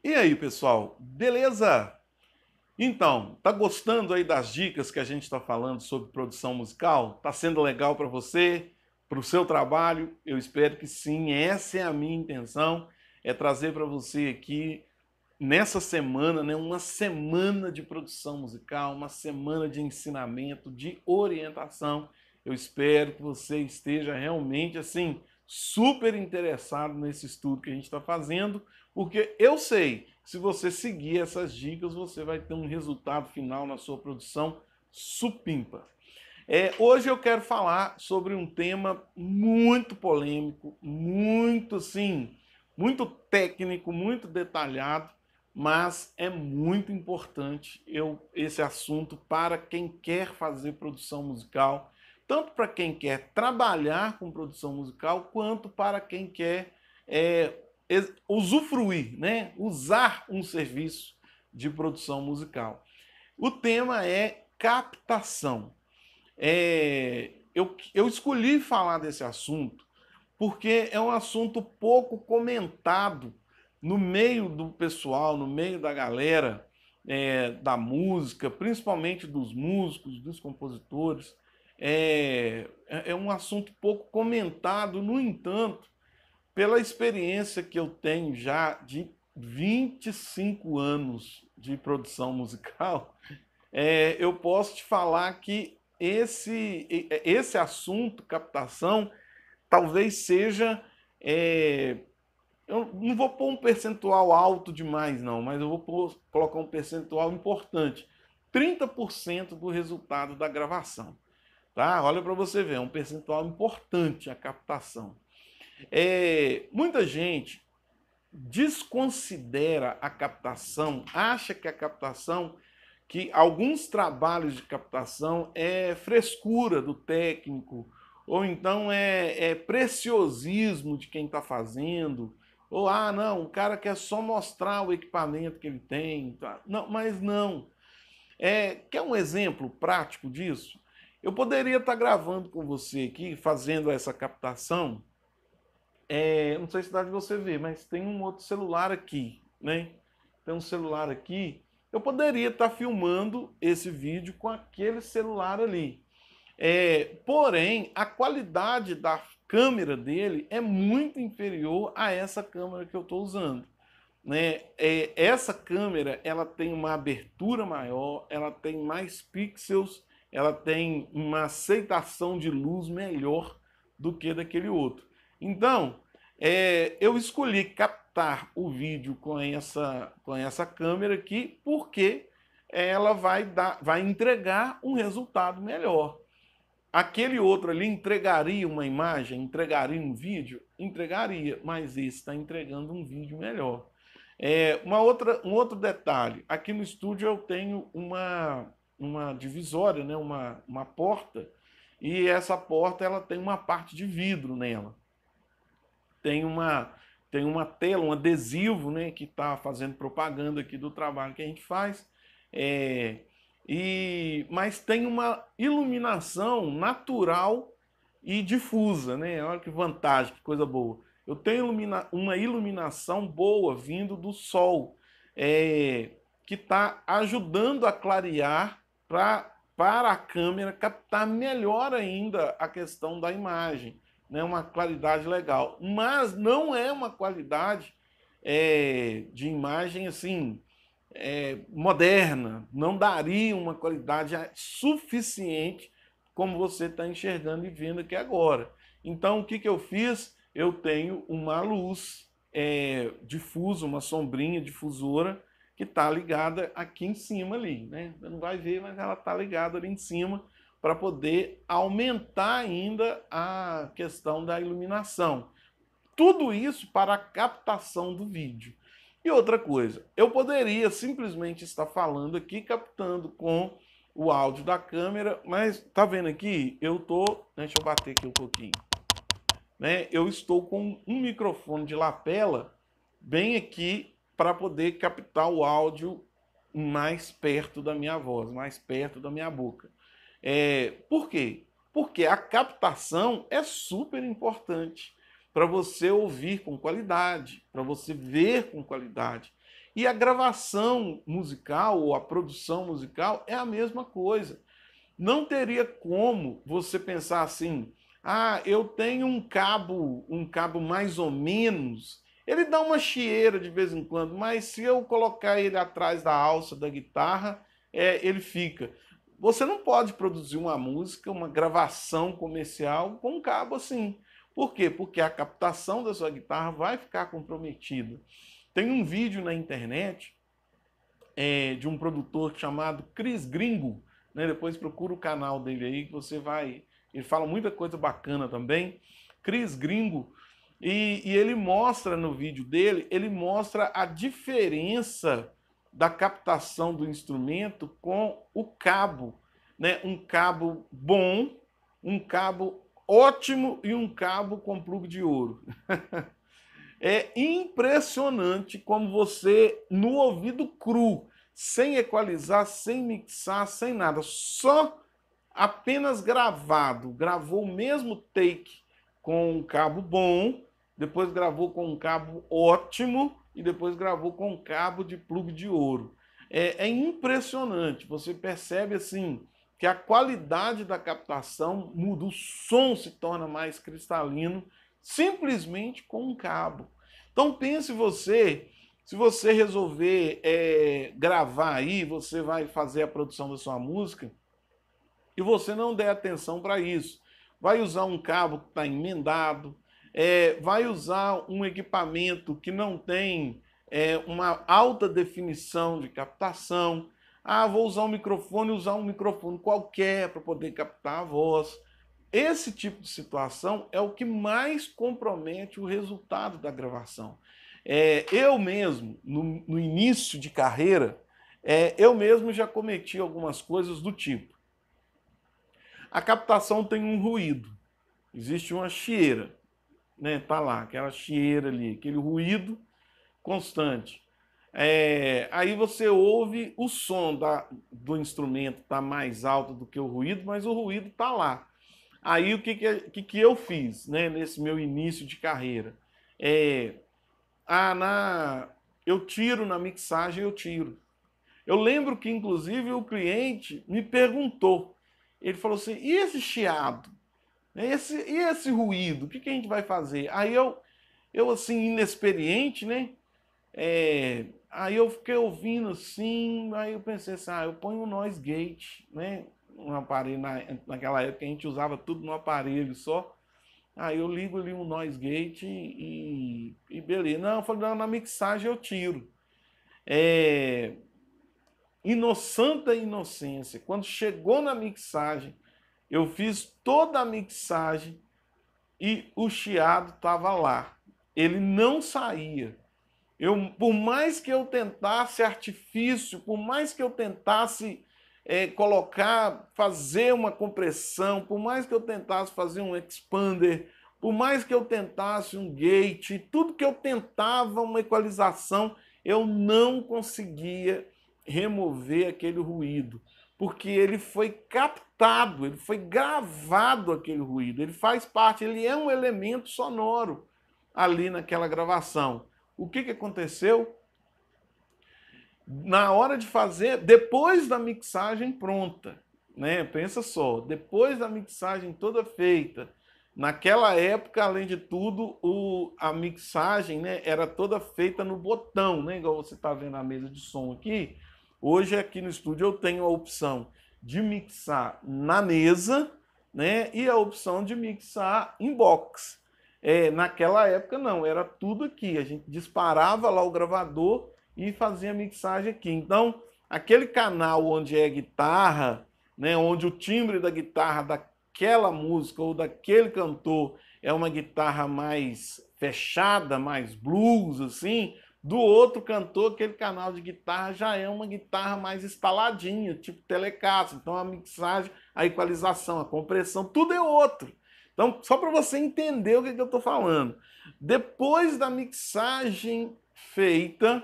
E aí, pessoal, beleza? Então, tá gostando aí das dicas que a gente está falando sobre produção musical? Tá sendo legal para você, para o seu trabalho? Eu espero que sim. Essa é a minha intenção, é trazer para você aqui nessa semana, né, uma semana de produção musical, uma semana de ensinamento, de orientação. Eu espero que você esteja realmente assim super interessado nesse estudo que a gente está fazendo, porque eu sei, se você seguir essas dicas, você vai ter um resultado final na sua produção supimpa. Hoje eu quero falar sobre um tema muito polêmico, muito assim, muito técnico, muito detalhado, mas é muito importante esse assunto para quem quer fazer produção musical, tanto para quem quer trabalhar com produção musical, quanto para quem quer usufruir, né? Usar um serviço de produção musical. O tema é captação. Eu escolhi falar desse assunto porque é um assunto pouco comentado no meio do pessoal, no meio da galera da música, principalmente dos músicos, dos compositores. É um assunto pouco comentado, no entanto, pela experiência que eu tenho já de 25 anos de produção musical, eu posso te falar que esse assunto, captação, talvez seja. Eu não vou pôr um percentual alto demais, não, mas eu vou colocar um percentual importante. 30% do resultado da gravação. Tá? Olha para você ver, é um percentual importante a captação. Muita gente desconsidera a captação, acha que a captação, que alguns trabalhos de captação é frescura do técnico, ou então é preciosismo de quem está fazendo, ou não, o cara quer só mostrar o equipamento que ele tem. Tá? Não, mas não. Quer um exemplo prático disso? Eu poderia estar gravando com você aqui, fazendo essa captação, não sei se dá de você ver, mas tem um outro celular aqui, né? Tem um celular aqui. Eu poderia estar filmando esse vídeo com aquele celular ali. Porém, a qualidade da câmera dele é muito inferior a essa câmera que eu estou usando. Né? Essa câmera ela tem uma abertura maior, ela tem mais pixels, ela tem uma aceitação de luz melhor do que daquele outro. Então, eu escolhi captar o vídeo com essa câmera aqui porque ela vai entregar um resultado melhor. Aquele outro ali entregaria uma imagem, entregaria um vídeo? Entregaria, mas esse está entregando um vídeo melhor. Um outro detalhe, aqui no estúdio eu tenho uma divisória, né, uma porta, e essa porta ela tem uma parte de vidro nela. Tem uma, tem uma tela, um adesivo, né, que está fazendo propaganda aqui do trabalho que a gente faz. É, mas tem uma iluminação natural e difusa, né? Olha que vantagem, que coisa boa. Eu tenho uma iluminação boa vindo do sol, que está ajudando a clarear para a câmera captar melhor ainda a questão da imagem, né? Uma claridade legal. Mas não é uma qualidade de imagem assim moderna, não daria uma qualidade suficiente como você está enxergando e vendo aqui agora. Então, o que, que eu fiz? Eu tenho uma luz difusa, uma sombrinha difusora, que está ligada aqui em cima ali. Né? Você não vai ver, mas ela está ligada ali em cima para poder aumentar ainda a questão da iluminação. Tudo isso para a captação do vídeo. E outra coisa, eu poderia simplesmente estar falando aqui, captando com o áudio da câmera, mas tá vendo aqui? Deixa eu bater aqui um pouquinho. Né? Eu estou com um microfone de lapela bem aqui para poder captar o áudio mais perto da minha voz, mais perto da minha boca. Por quê? Porque a captação é super importante para você ouvir com qualidade, para você ver com qualidade. E a gravação musical ou a produção musical é a mesma coisa. Não teria como você pensar assim: ah, eu tenho um cabo mais ou menos. Ele dá uma chieira de vez em quando, mas se eu colocar ele atrás da alça da guitarra, ele fica. Você não pode produzir uma música, uma gravação comercial com um cabo assim. Por quê? Porque a captação da sua guitarra vai ficar comprometida. Tem um vídeo na internet de um produtor chamado Chris Gringo, né? Depois procura o canal dele aí que você vai... Ele fala muita coisa bacana também. Chris Gringo. E ele mostra no vídeo dele, ele mostra a diferença da captação do instrumento com o cabo, né? Um cabo bom, um cabo ótimo e um cabo com plug de ouro. É impressionante como você, no ouvido cru, sem equalizar, sem mixar, sem nada, só apenas gravou o mesmo take com um cabo bom, depois gravou com um cabo ótimo e depois gravou com um cabo de plug de ouro. É impressionante, você percebe assim que a qualidade da captação muda, o som se torna mais cristalino simplesmente com um cabo. Então pense você, se você resolver gravar aí, você vai fazer a produção da sua música e você não der atenção para isso. Vai usar um cabo que está emendado, vai usar um equipamento que não tem uma alta definição de captação. Ah, vou usar um microfone qualquer para poder captar a voz. Esse tipo de situação é o que mais compromete o resultado da gravação. Eu mesmo, no início de carreira, eu mesmo já cometi algumas coisas do tipo. A captação tem um ruído, existe uma chieira, né? Tá lá, aquela chieira ali, aquele ruído constante. Aí você ouve o som do instrumento tá mais alto do que o ruído, mas o ruído tá lá. Aí o que eu fiz, né, nesse meu início de carreira? Eu tiro na mixagem, eu tiro. Eu lembro que, inclusive, o cliente me perguntou. Ele falou assim, e esse chiado? E esse ruído? O que a gente vai fazer? Aí eu assim, inexperiente, né? Aí eu fiquei ouvindo assim, aí eu pensei assim, eu ponho um noise gate, né? Um aparelho, naquela época a gente usava tudo no aparelho só. Aí eu ligo ali um noise gate e beleza. Não, eu falei, não, na mixagem eu tiro. Santa inocência. Quando chegou na mixagem, eu fiz toda a mixagem e o chiado estava lá. Ele não saía. Por mais que eu tentasse artifício, por mais que eu tentasse fazer uma compressão, por mais que eu tentasse fazer um expander, por mais que eu tentasse um gate, tudo que eu tentava uma equalização, eu não conseguia remover aquele ruído, porque ele foi captado, ele foi gravado aquele ruído, ele faz parte, ele é um elemento sonoro ali naquela gravação. O que aconteceu? Na hora de fazer, depois da mixagem pronta, né? Pensa só, depois da mixagem toda feita, naquela época, além de tudo, a mixagem, né, era toda feita no botão, né? Igual você está vendo a mesa de som aqui. Hoje aqui no estúdio eu tenho a opção de mixar na mesa, né? E a opção de mixar em box. Naquela época não, era tudo aqui. A gente disparava lá o gravador e fazia a mixagem aqui. Então, aquele canal onde é guitarra, né, onde o timbre da guitarra daquela música ou daquele cantor é uma guitarra mais fechada, mais blues, assim, do outro cantor, aquele canal de guitarra já é uma guitarra mais instaladinha, tipo Telecaster. Então, a mixagem, a equalização, a compressão, tudo é outro. Então, só para você entender o que eu estou falando. Depois da mixagem feita,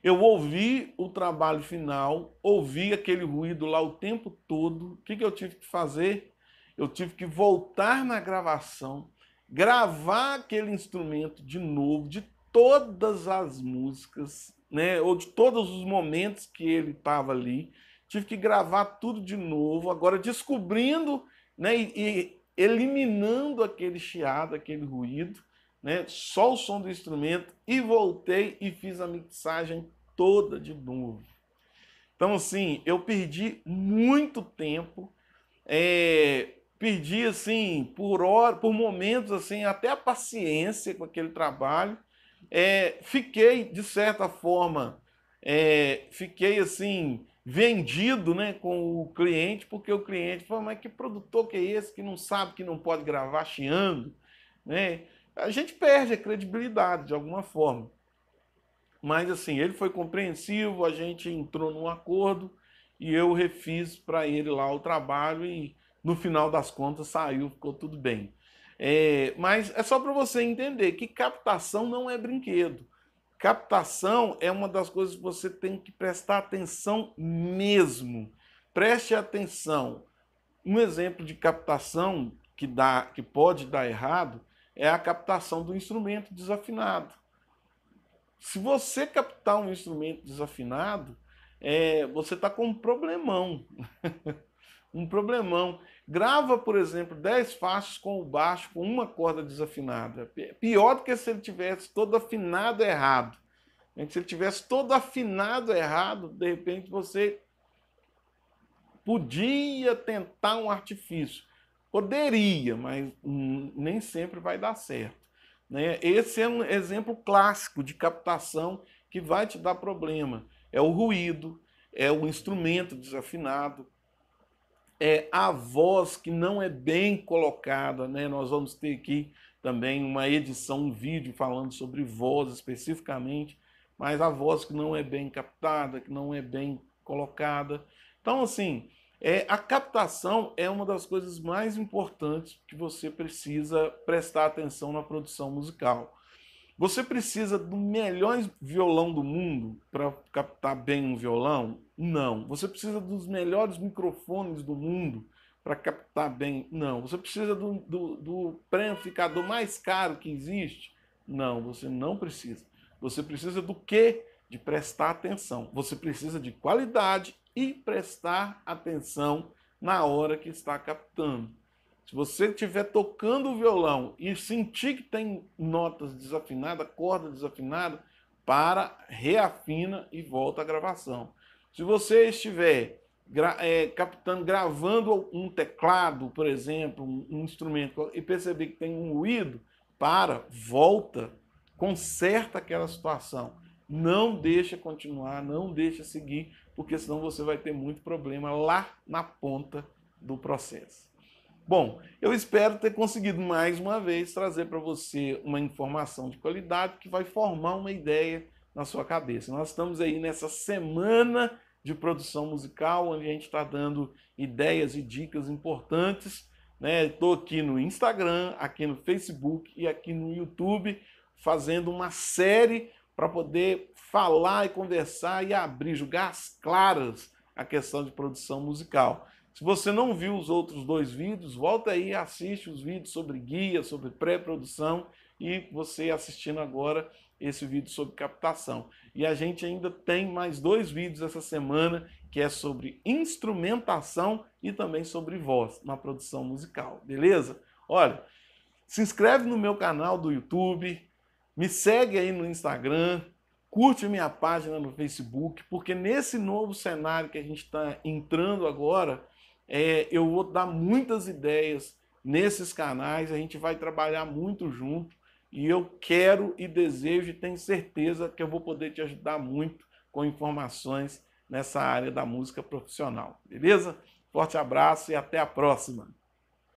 eu ouvi o trabalho final, ouvi aquele ruído lá o tempo todo. O que eu tive que fazer? Eu tive que voltar na gravação gravar aquele instrumento de novo, de todas as músicas, né, ou de todos os momentos que ele estava ali. Tive que gravar tudo de novo, agora descobrindo, né, e eliminando aquele chiado, aquele ruído, né, só o som do instrumento, e voltei e fiz a mixagem toda de novo. Então, assim, eu perdi muito tempo, perdi, assim, por hora, por momentos, assim, até a paciência com aquele trabalho. Fiquei, de certa forma, fiquei, assim, vendido, né, com o cliente, porque o cliente falou, mas que produtor que é esse que não sabe que não pode gravar chiando, né? A gente perde a credibilidade de alguma forma. Mas assim, ele foi compreensivo, a gente entrou num acordo e eu refiz para ele lá o trabalho e no final das contas saiu, ficou tudo bem. Mas é só para você entender que captação não é brinquedo. Captação é uma das coisas que você tem que prestar atenção mesmo. Preste atenção. Um exemplo de captação que pode dar errado é a captação do instrumento desafinado. Se você captar um instrumento desafinado, você está com um problemão. Um problemão. Grava, por exemplo, 10 faixas com o baixo com uma corda desafinada. Pior do que se ele tivesse todo afinado errado. Se ele tivesse todo afinado errado, de repente você podia tentar um artifício. Poderia, mas nem sempre vai dar certo. Né? Esse é um exemplo clássico de captação que vai te dar problema. É o ruído, é o instrumento desafinado, é a voz que não é bem colocada. Né? Nós vamos ter aqui também uma edição, um vídeo falando sobre voz especificamente, mas a voz que não é bem captada, que não é bem colocada. Então, assim, a captação é uma das coisas mais importantes que você precisa prestar atenção na produção musical. Você precisa do melhor violão do mundo para captar bem um violão? Não. Você precisa dos melhores microfones do mundo para captar bem? Não. Você precisa do pré-amplificador mais caro que existe? Não, você não precisa. Você precisa do quê? De prestar atenção. Você precisa de qualidade e prestar atenção na hora que está captando. Se você estiver tocando o violão e sentir que tem notas desafinadas, corda desafinada, reafina e volta à gravação. Se você estiver gravando um teclado, por exemplo, um instrumento, e perceber que tem um ruído, volta, conserta aquela situação. Não deixa continuar, não deixa seguir, porque senão você vai ter muito problema lá na ponta do processo. Bom, eu espero ter conseguido mais uma vez trazer para você uma informação de qualidade que vai formar uma ideia na sua cabeça. Nós estamos aí nessa semana de produção musical, onde a gente está dando ideias e dicas importantes. Estou aqui no Instagram, aqui no Facebook e aqui no YouTube, fazendo uma série para poder falar e conversar e abrir, jogar às claras a questão de produção musical. Se você não viu os outros 2 vídeos, volta aí e assiste os vídeos sobre guia, sobre pré-produção e você assistindo agora esse vídeo sobre captação. E a gente ainda tem mais 2 vídeos essa semana que é sobre instrumentação e também sobre voz na produção musical, beleza? Olha, se inscreve no meu canal do YouTube, me segue aí no Instagram, curte minha página no Facebook, porque nesse novo cenário que a gente está entrando agora, eu vou dar muitas ideias nesses canais, a gente vai trabalhar muito junto e eu quero e desejo e tenho certeza que eu vou poder te ajudar muito com informações nessa área da música profissional, beleza? Forte abraço e até a próxima!